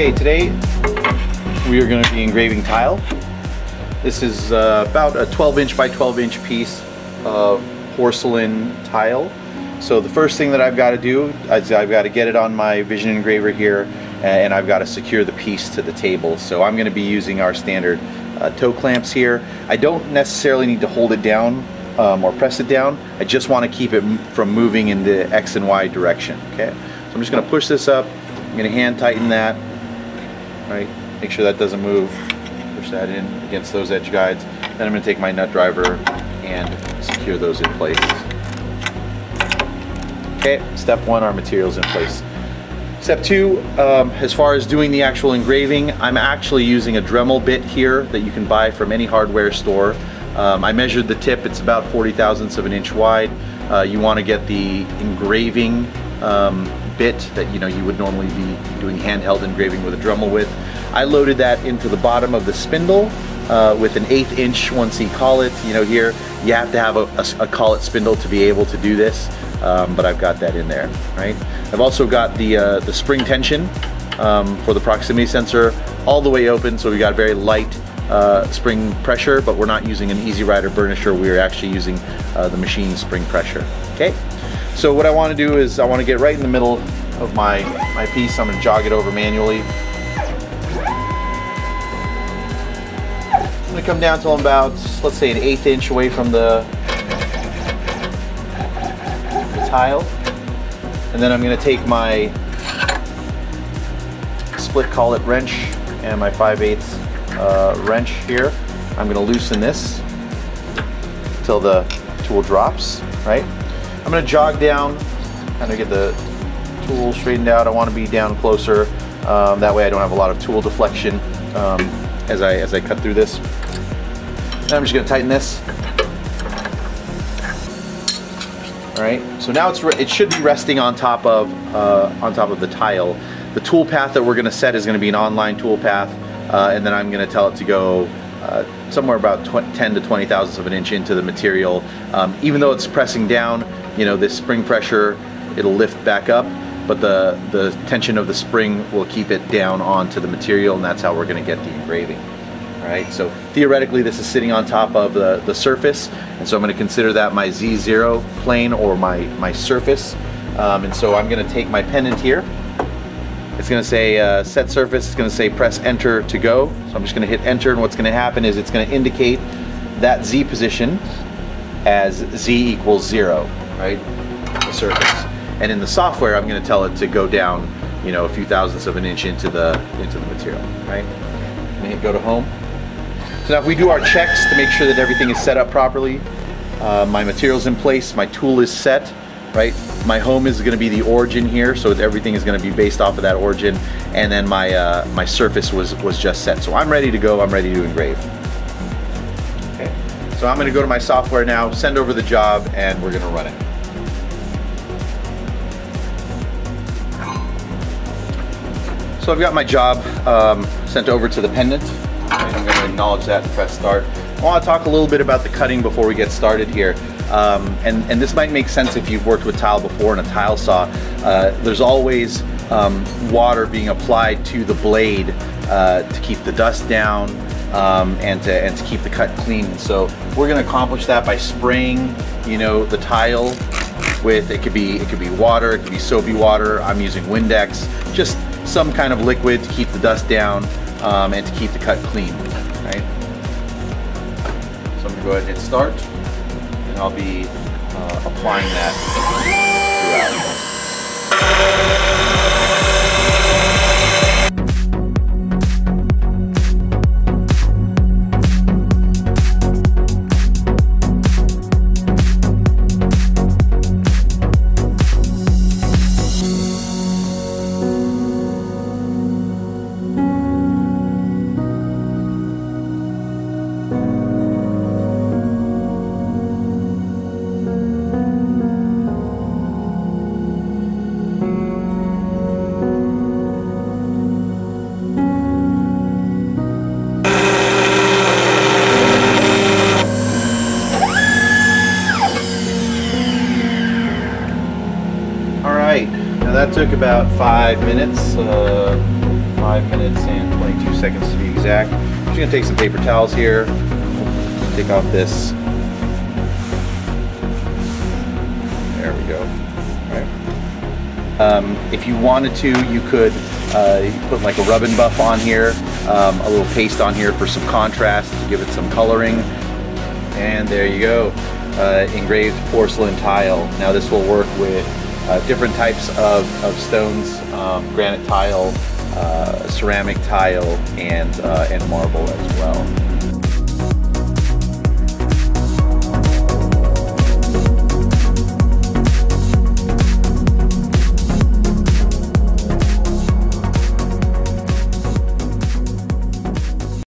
Okay, today we are going to be engraving tile. This is about a 12-inch by 12-inch piece of porcelain tile. So the first thing that I've got to do is I've got to get it on my Vision engraver here, and I've got to secure the piece to the table. So I'm going to be using our standard toe clamps here. I don't necessarily need to hold it down or press it down. I just want to keep it from moving in the X and Y direction. Okay, so I'm just going to push this up. I'm going to hand tighten that. Right, make sure that doesn't move. Push that in against those edge guides. Then I'm going to take my nut driver and secure those in place. Okay, step one, our material's in place. Step two, as far as doing the actual engraving, I'm actually using a Dremel bit here that you can buy from any hardware store. I measured the tip, it's about 40 thousandths of an inch wide. You want to get the engraving bit that you would normally be doing handheld engraving with a Dremel with. I loaded that into the bottom of the spindle with an 1/8 inch 1C collet. Here you have to have a collet spindle to be able to do this, but I've got that in there. Right. I've also got the spring tension for the proximity sensor all the way open, so we got very light spring pressure, but we're not using an Easy Rider burnisher. We're actually using the machine spring pressure. Okay. So what I want to do is I want to get right in the middle of my piece. I'm going to jog it over manually. I'm going to come down till I'm about, let's say, an 1/8 inch away from the tile. And then I'm going to take my split collet wrench and my 5/8 wrench here. I'm going to loosen this till the tool drops, right? I'm going to jog down, kind of get the tool straightened out. I want to be down closer. That way I don't have a lot of tool deflection as I cut through this. And I'm just going to tighten this. All right. So now it should be resting on top of the tile. The tool path that we're going to set is going to be an online tool path, and then I'm going to tell it to go somewhere about 10 to 20 thousandths of an inch into the material. Even though it's pressing down, this spring pressure, it'll lift back up, but the tension of the spring will keep it down onto the material, and that's how we're going to get the engraving. All right, so theoretically this is sitting on top of the surface, and so I'm going to consider that my Z0 plane or my surface. And so I'm going to take my pendant here. It's going to say set surface. It's going to say press enter to go. So I'm just going to hit enter, and what's going to happen is it's going to indicate that Z position as Z equals 0, right? The surface. And in the software, I'm going to tell it to go down, a few thousandths of an inch into the material, right? I'm going to hit go to home. So now if we do our checks to make sure that everything is set up properly, my material's in place, my tool is set, right? My home is going to be the origin here, so everything is going to be based off of that origin, and then my surface was just set. So I'm ready to go, I'm ready to engrave. Okay, so I'm going to go to my software now, send over the job, and we're going to run it. So I've got my job sent over to the pendant. I'm going to acknowledge that and press start. I want to talk a little bit about the cutting before we get started here. And this might make sense if you've worked with tile before in a tile saw. There's always water being applied to the blade to keep the dust down and to keep the cut clean. And so we're going to accomplish that by spraying, the tile with, it could be water, it could be soapy water. I'm using Windex, just some kind of liquid to keep the dust down and to keep the cut clean, right? So I'm going to go ahead and hit start, and I'll be applying that throughout. That took about 5 minutes, 5 5 minutes and 22 seconds to be exact. I'm just gonna take some paper towels here, take off this. There we go. All right. If you wanted to, you could put like a rub and buff on here, a little paste on here for some contrast to give it some coloring. And there you go, engraved porcelain tile. Now this will work with different types of stones, granite tile, ceramic tile, and marble as well.